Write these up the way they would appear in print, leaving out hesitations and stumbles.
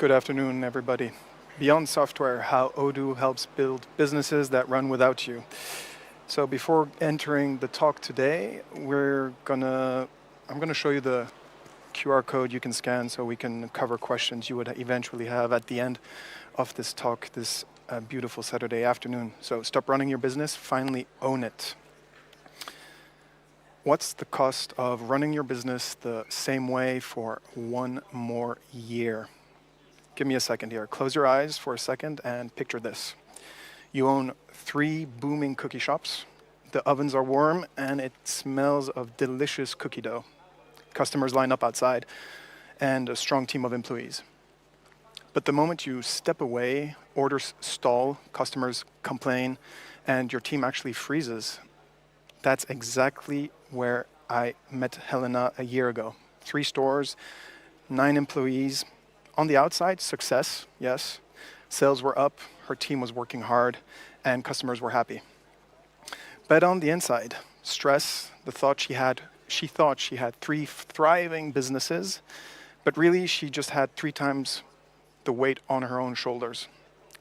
Good afternoon, everybody. Beyond software, how Odoo helps build businesses that run without you. So before entering the talk today, I'm gonna show you the QR code you can scan so we can cover questions you would eventually have at the end of this talk this beautiful Saturday afternoon. So stop running your business, finally own it. What's the cost of running your business the same way for one more year? Give me a second here. Close your eyes for a second and picture this. You own 3 booming cookie shops. The ovens are warm and it smells of delicious cookie dough. Customers line up outside and a strong team of employees. But the moment you step away, orders stall, customers complain, and your team actually freezes. That's exactly where I met Helena a year ago. 3 stores, 9 employees. On the outside, success, yes. Sales were up, her team was working hard, and customers were happy. But on the inside, stress, she thought she had 3 thriving businesses, but really she just had 3 times the weight on her own shoulders.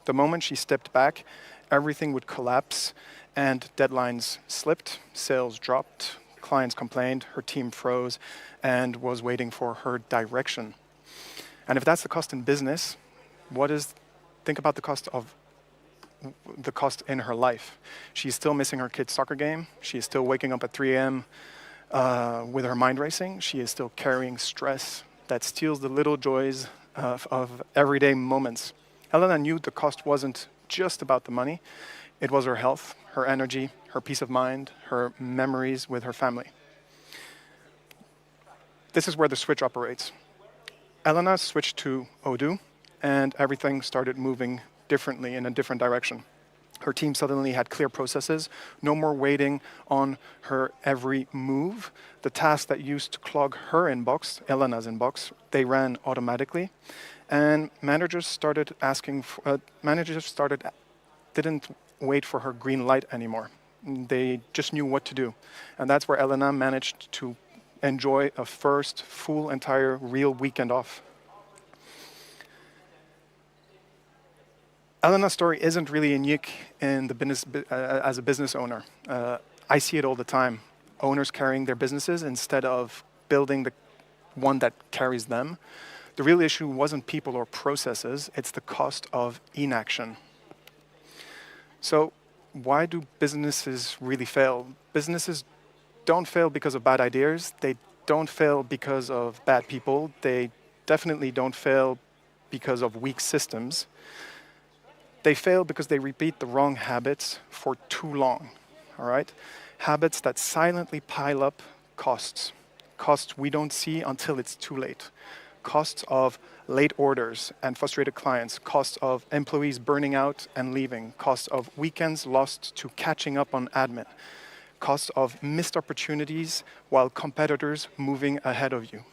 The moment she stepped back, everything would collapse and deadlines slipped, sales dropped, clients complained, her team froze and was waiting for her direction. And if that's the cost in business, think about the cost in her life. She's still missing her kid's soccer game. She is still waking up at 3 a.m. With her mind racing. She is still carrying stress that steals the little joys of everyday moments. Helena knew the cost wasn't just about the money. It was her health, her energy, her peace of mind, her memories with her family. This is where the switch operates. Helena switched to Odoo, and everything started moving differently in a different direction. Her team suddenly had clear processes, no more waiting on her every move. The tasks that used to clog her inbox, Helena's inbox, they ran automatically. And didn't wait for her green light anymore. They just knew what to do. And that's where Helena managed to enjoy a first full, entire, real weekend off. Helena's story isn't really unique in the business as a business owner. I see it all the time. Owners carrying their businesses instead of building the one that carries them. The real issue wasn't people or processes, it's the cost of inaction. So why do businesses really fail? Businesses don't fail because of bad ideas. They don't fail because of bad people. They definitely don't fail because of weak systems. They fail because they repeat the wrong habits for too long, all right? Habits that silently pile up costs. Costs we don't see until it's too late. Costs of late orders and frustrated clients. Costs of employees burning out and leaving. Costs of weekends lost to catching up on admin. Costs of missed opportunities while competitors moving ahead of you.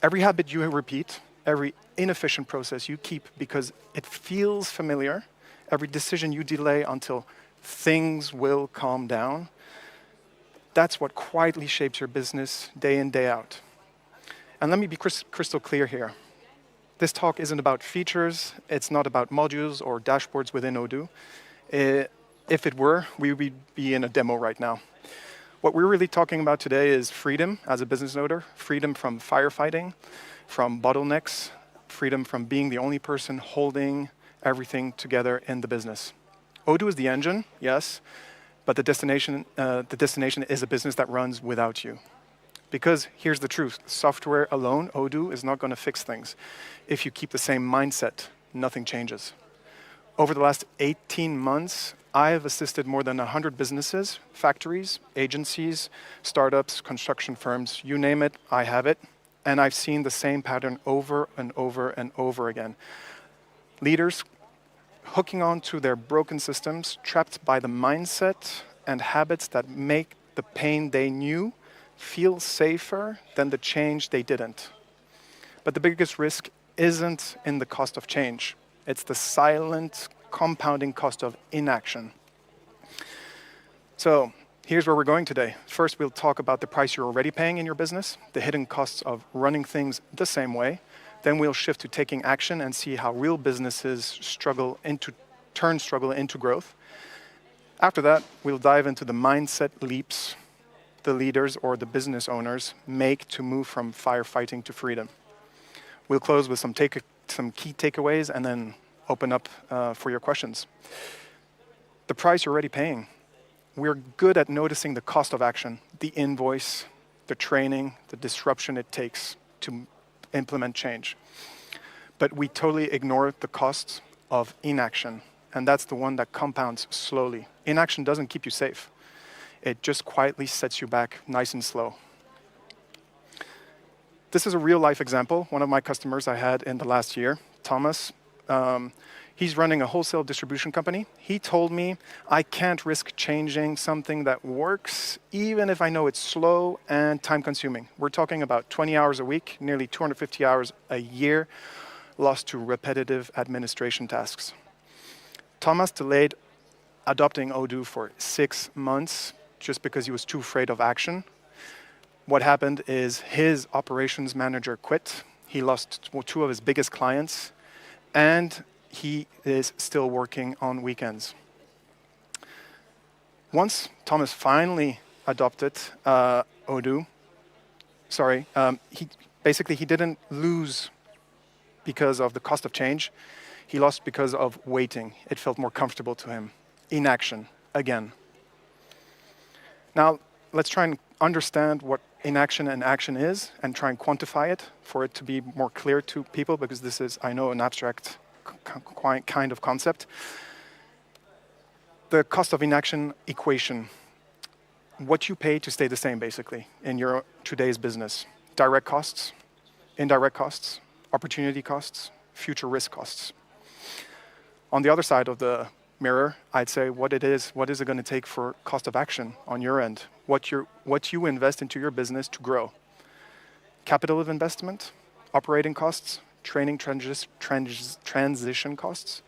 Every habit you repeat, every inefficient process you keep because it feels familiar, every decision you delay until things will calm down, that's what quietly shapes your business day in, day out. And let me be crystal clear here. This talk isn't about features, it's not about modules or dashboards within Odoo. If it were, we would be in a demo right now. What we're really talking about today is freedom as a business owner, freedom from firefighting, from bottlenecks, freedom from being the only person holding everything together in the business. Odoo is the engine, yes, but the destination is a business that runs without you. Because here's the truth, software alone, Odoo, is not going to fix things. If you keep the same mindset, nothing changes. Over the last 18 months, I have assisted more than 100 businesses, factories, agencies, startups, construction firms, you name it, I have it. And I've seen the same pattern over and over and over again. Leaders hooking on to their broken systems, trapped by the mindset and habits that make the pain they knew feel safer than the change they didn't. But the biggest risk isn't in the cost of change. It's the silent, compounding cost of inaction. So here's where we're going today. First, we'll talk about the price you're already paying in your business, the hidden costs of running things the same way, Then we'll shift to taking action and see how real businesses turn struggle into growth. After that, we'll dive into the mindset leaps the leaders or the business owners make to move from firefighting to freedom. We'll close with some key takeaways and then open up for your questions. The price you're already paying. We're good at noticing the cost of action, the invoice, the training, the disruption it takes to implement change. But we totally ignore the costs of inaction, and that's the one that compounds slowly. Inaction doesn't keep you safe. It just quietly sets you back nice and slow. This is a real-life example. One of my customers I had in the last year, Thomas, he's running a wholesale distribution company. He told me, I can't risk changing something that works, even if I know it's slow and time-consuming. We're talking about 20 hours a week, nearly 250 hours a year, lost to repetitive administration tasks. Thomas delayed adopting Odoo for 6 months just because he was too afraid of action. What happened is his operations manager quit. He lost 2 of his biggest clients, and he is still working on weekends. Once Thomas finally adopted Odoo, he didn't lose because of the cost of change. He lost because of waiting. It felt more comfortable to him. Inaction, again. Now, let's try and understand what inaction and action is and try and quantify it for it to be more clear to people, because this is, I know, an abstract kind of concept. The cost of inaction equation. What you pay to stay the same, basically, in your today's business. Direct costs, indirect costs, opportunity costs, future risk costs. On the other side of the mirror, I'd say what is it going to take for cost of action on your end? What you invest into your business to grow. Capital of investment, operating costs, training transition costs,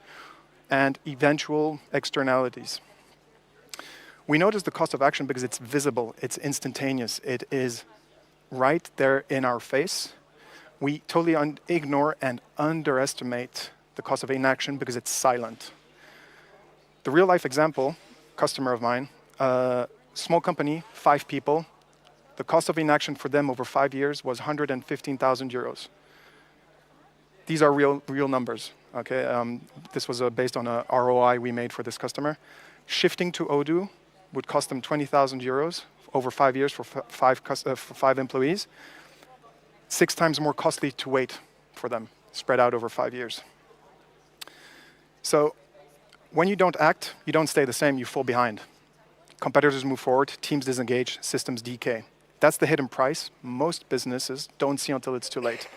and eventual externalities. We notice the cost of action because it's visible, it's instantaneous, it is right there in our face. We totally ignore and underestimate the cost of inaction because it's silent. The real life example, customer of mine, small company, 5 people. The cost of inaction for them over 5 years was 115,000 euros. These are real numbers, okay? This was based on a ROI we made for this customer. Shifting to Odoo would cost them 20,000 euros over 5 years for 5 employees. 6 times more costly to wait for them, spread out over 5 years. So when you don't act, you don't stay the same, you fall behind. Competitors move forward, teams disengage, systems decay. That's the hidden price most businesses don't see until it's too late.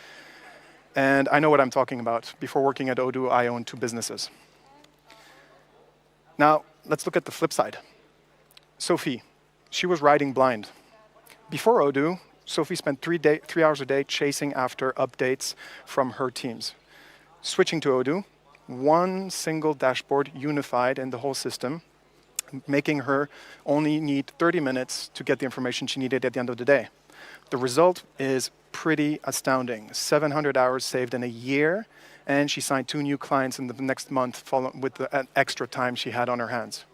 And I know what I'm talking about. Before working at Odoo, I owned 2 businesses. Now, let's look at the flip side. Sophie, she was riding blind. Before Odoo, Sophie spent 3 hours a day chasing after updates from her teams. Switching to Odoo, one single dashboard unified in the whole system, making her only need 30 minutes to get the information she needed at the end of the day. The result is pretty astounding. 700 hours saved in a year, and she signed 2 new clients in the next month with the extra time she had on her hands.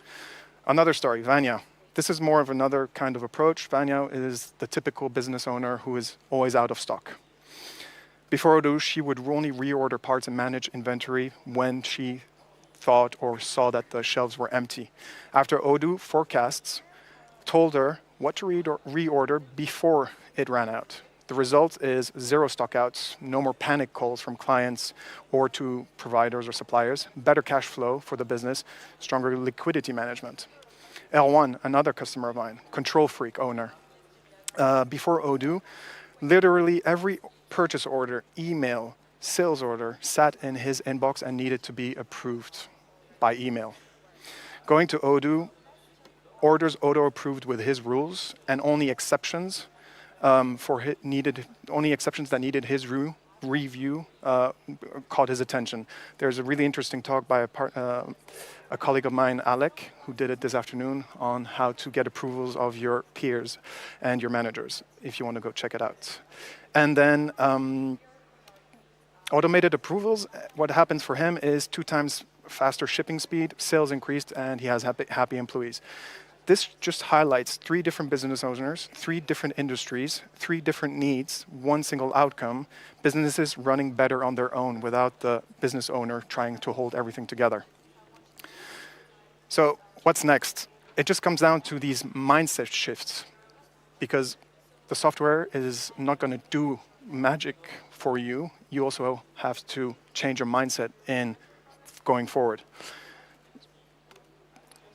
Another story, Vanya. This is more of another kind of approach. Vanya is the typical business owner who is always out of stock. Before Odoo, she would only reorder parts and manage inventory when she thought or saw that the shelves were empty. After Odoo, forecasts told her what to reorder before it ran out. The result is 0 stockouts, no more panic calls from clients or to providers or suppliers, better cash flow for the business, stronger liquidity management. L1, another customer of mine, control freak owner. Before Odoo, literally every purchase order, email, sales order sat in his inbox and needed to be approved by email. Going to Odoo, orders auto-approved with his rules, and only exceptions that needed his review caught his attention. There's a really interesting talk by a colleague of mine, Alec, who did it this afternoon on how to get approvals of your peers and your managers, if you want to go check it out. And then Automated approvals, what happens for him is 2 times faster shipping speed, sales increased, and he has happy employees. This just highlights 3 different business owners, 3 different industries, 3 different needs, one single outcome, businesses running better on their own without the business owner trying to hold everything together. So what's next? It just comes down to these mindset shifts, because the software is not going to do magic for you. You also have to change your mindset in going forward.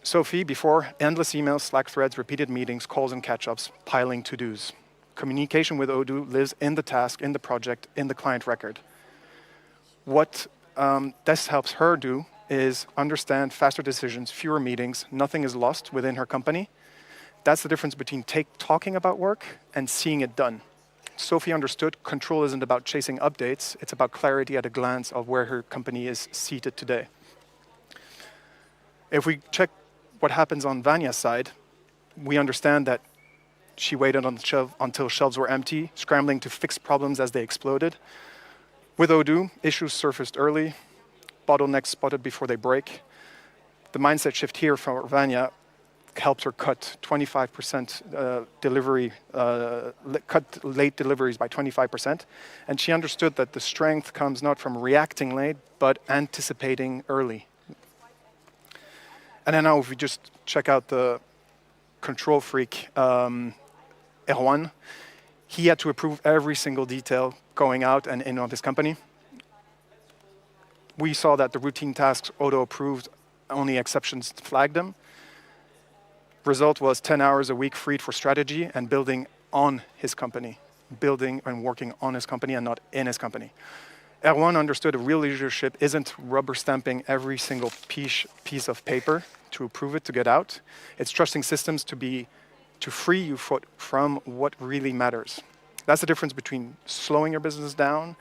Sophie, before, endless emails, Slack threads, repeated meetings, calls and catch-ups, piling to-dos. Communication with Odoo lives in the task, in the project, in the client record. What this helps her do is understand faster decisions, fewer meetings, nothing is lost within her company. That's the difference between talking about work and seeing it done. Sophie understood control isn't about chasing updates, it's about clarity at a glance of where her company is seated today. If we check what happens on Vanya's side, we understand that she waited on the shelf until shelves were empty, scrambling to fix problems as they exploded. With Odoo, issues surfaced early, bottlenecks spotted before they break. The mindset shift here for Vanya helps her cut 25% cut late deliveries by 25%. And she understood that the strength comes not from reacting late, but anticipating early. And then now if we just check out the control freak, Erwan, he had to approve every single detail going out and in on his company. We saw that the routine tasks auto-approved, only exceptions flagged them. Result was 10 hours a week freed for strategy and building on his company, building and working on his company and not in his company. Erwan understood a real leadership isn't rubber stamping every single piece of paper to approve it to get out. It's trusting systems to free you from what really matters. That's the difference between slowing your business down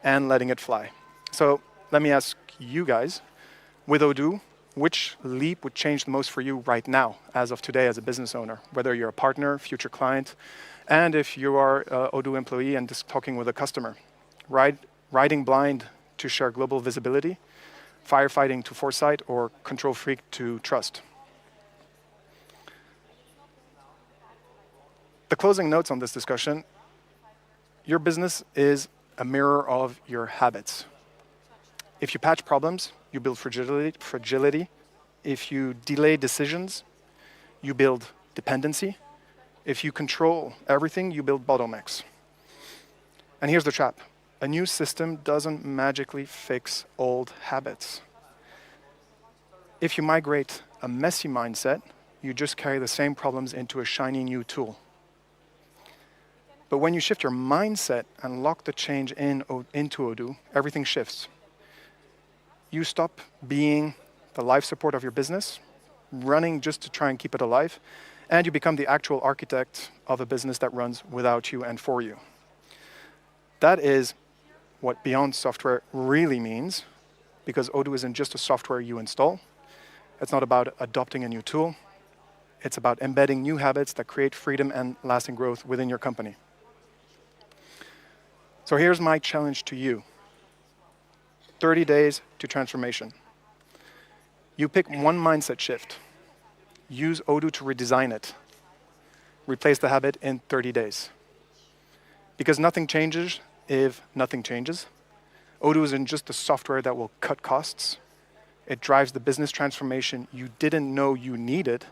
and letting it fly. So let me ask you guys, with Odoo, which leap would change the most for you right now, as of today, as a business owner, whether you're a partner, future client, and if you are an Odoo employee and just talking with a customer? Riding blind to share global visibility, firefighting to foresight, or control freak to trust? The closing notes on this discussion: your business is a mirror of your habits. If you patch problems, you build fragility. If you delay decisions, you build dependency. If you control everything, you build bottlenecks. And here's the trap. A new system doesn't magically fix old habits. If you migrate a messy mindset, you just carry the same problems into a shiny new tool. But when you shift your mindset and lock the change into Odoo, everything shifts. You stop being the life support of your business, running just to try and keep it alive, and you become the actual architect of a business that runs without you and for you. That is what Beyond Software really means, because Odoo isn't just a software you install. It's not about adopting a new tool. It's about embedding new habits that create freedom and lasting growth within your company. So here's my challenge to you. 30 days to transformation. You pick one mindset shift. Use Odoo to redesign it. Replace the habit in 30 days. Because nothing changes if nothing changes. Odoo isn't just the software that will cut costs. It drives the business transformation you didn't know you needed.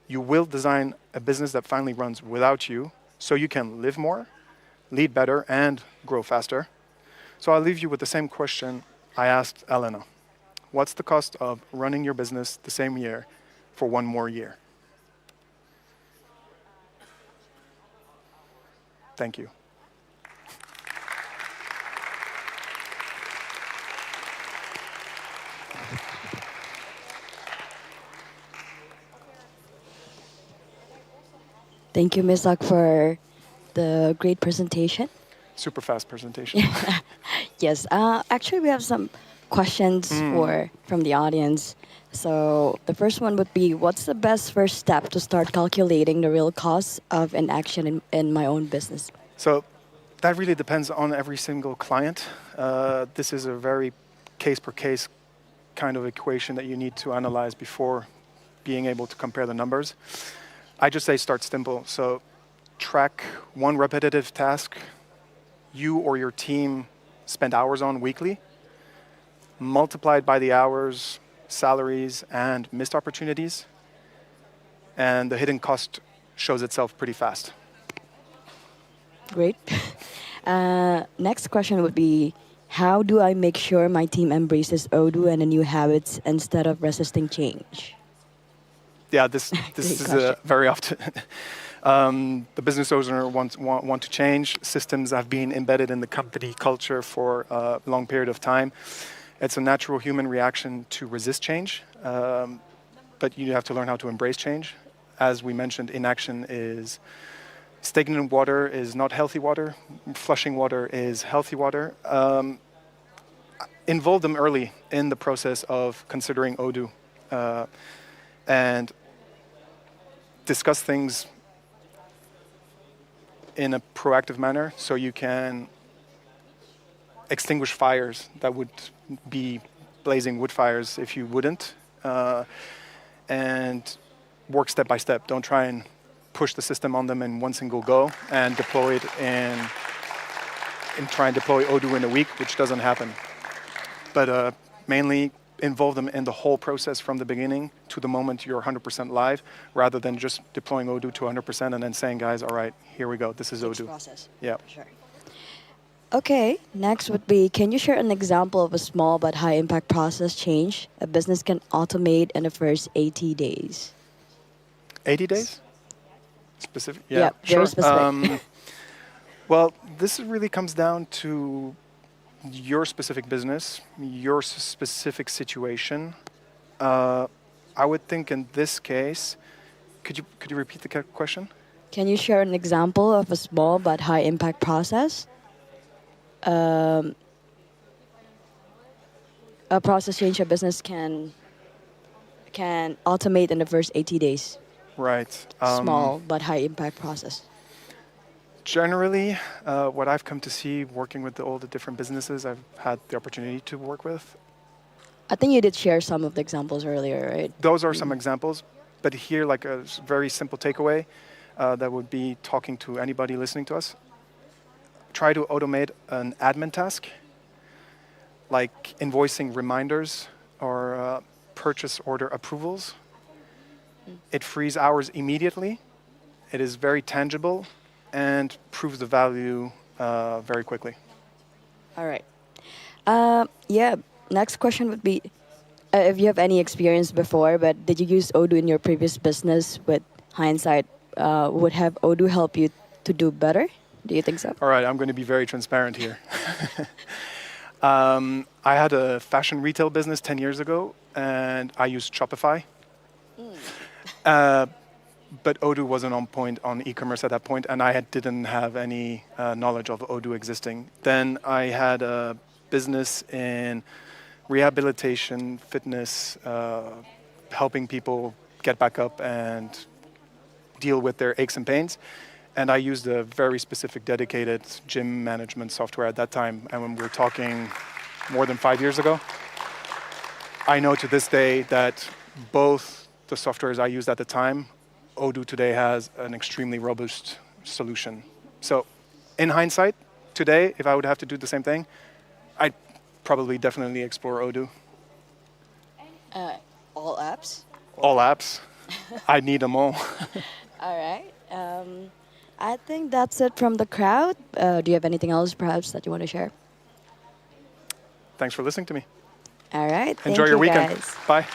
You will design a business that finally runs without you, so you can live more, lead better, and grow faster. So I'll leave you with the same question I asked Elena. What's the cost of running your business the same year for one more year? Thank you. Thank you, Ms. Luck, for the great presentation. Super fast presentation. Yes, actually we have some questions from the audience. So the first one would be, what's the best first step to start calculating the real costs of an action in my own business? So That really depends on every single client. This is a very case per case kind of equation that you need to analyze before being able to compare the numbers. I just say start simple. So track one repetitive task you or your team spend hours on weekly, multiplied by the hours, salaries, and missed opportunities. And the hidden cost shows itself pretty fast. Great. Next question would be, how do I make sure my team embraces Odoo and the new habits instead of resisting change? Yeah, this Great is question. very often. The business owner want to change. Systems have been embedded in the company culture for a long period of time. It's a natural human reaction to resist change, but you have to learn how to embrace change. As we mentioned, inaction is stagnant water is not healthy water. Flushing water is healthy water. Involve them early in the process of considering Odoo, and discuss things in a proactive manner so you can extinguish fires that would be blazing wood fires if you wouldn't, and work step by step. Don't try and push the system on them in one single go and deploy it and try and deploy Odoo in a week, which doesn't happen. But mainly involve them in the whole process from the beginning to the moment you're 100% live, rather than just deploying Odoo to 100% and then saying, guys, all right, here we go. This is Takes Odoo. process. Yeah. Sure. Okay, next would be, can you share an example of a small but high impact process change a business can automate in the first 80 days? 80 days? Specific? Yeah, very specific. Well, this really comes down to your specific business, your specific situation. I would think in this case, could you repeat the question? Can you share an example of a small but high impact process? A process change a business can automate in the first 80 days. Right. Small but high impact process. Generally, what I've come to see working with all the different businesses I've had the opportunity to work with, I think you did share some of the examples earlier, right? those are some examples. But here, like a very simple takeaway that would be talking to anybody listening to us. Try to automate an admin task, like invoicing reminders or purchase order approvals. It frees hours immediately. It is very tangible and proves the value very quickly. All right. Yeah, next question would be, if you have any experience before, but did you use Odoo in your previous business? With hindsight, would have Odoo help you to do better? Do you think so? All right, I'm going to be very transparent here. I had a fashion retail business 10 years ago, and I used Shopify. But Odoo wasn't on point on e-commerce at that point, and I didn't have any knowledge of Odoo existing. Then I had a business in rehabilitation, fitness, helping people get back up and deal with their aches and pains. And I used a very specific dedicated gym management software at that time. And when we're talking more than 5 years ago, I know to this day that both the softwares I used at the time, Odoo today has an extremely robust solution. So in hindsight, today, if I would have to do the same thing, I'd probably definitely explore Odoo. All apps? All apps. I need them all. All right. I think that's it from the crowd. Do you have anything else perhaps that you want to share? Thanks for listening to me. All right. Enjoy your weekend. Guys. Bye.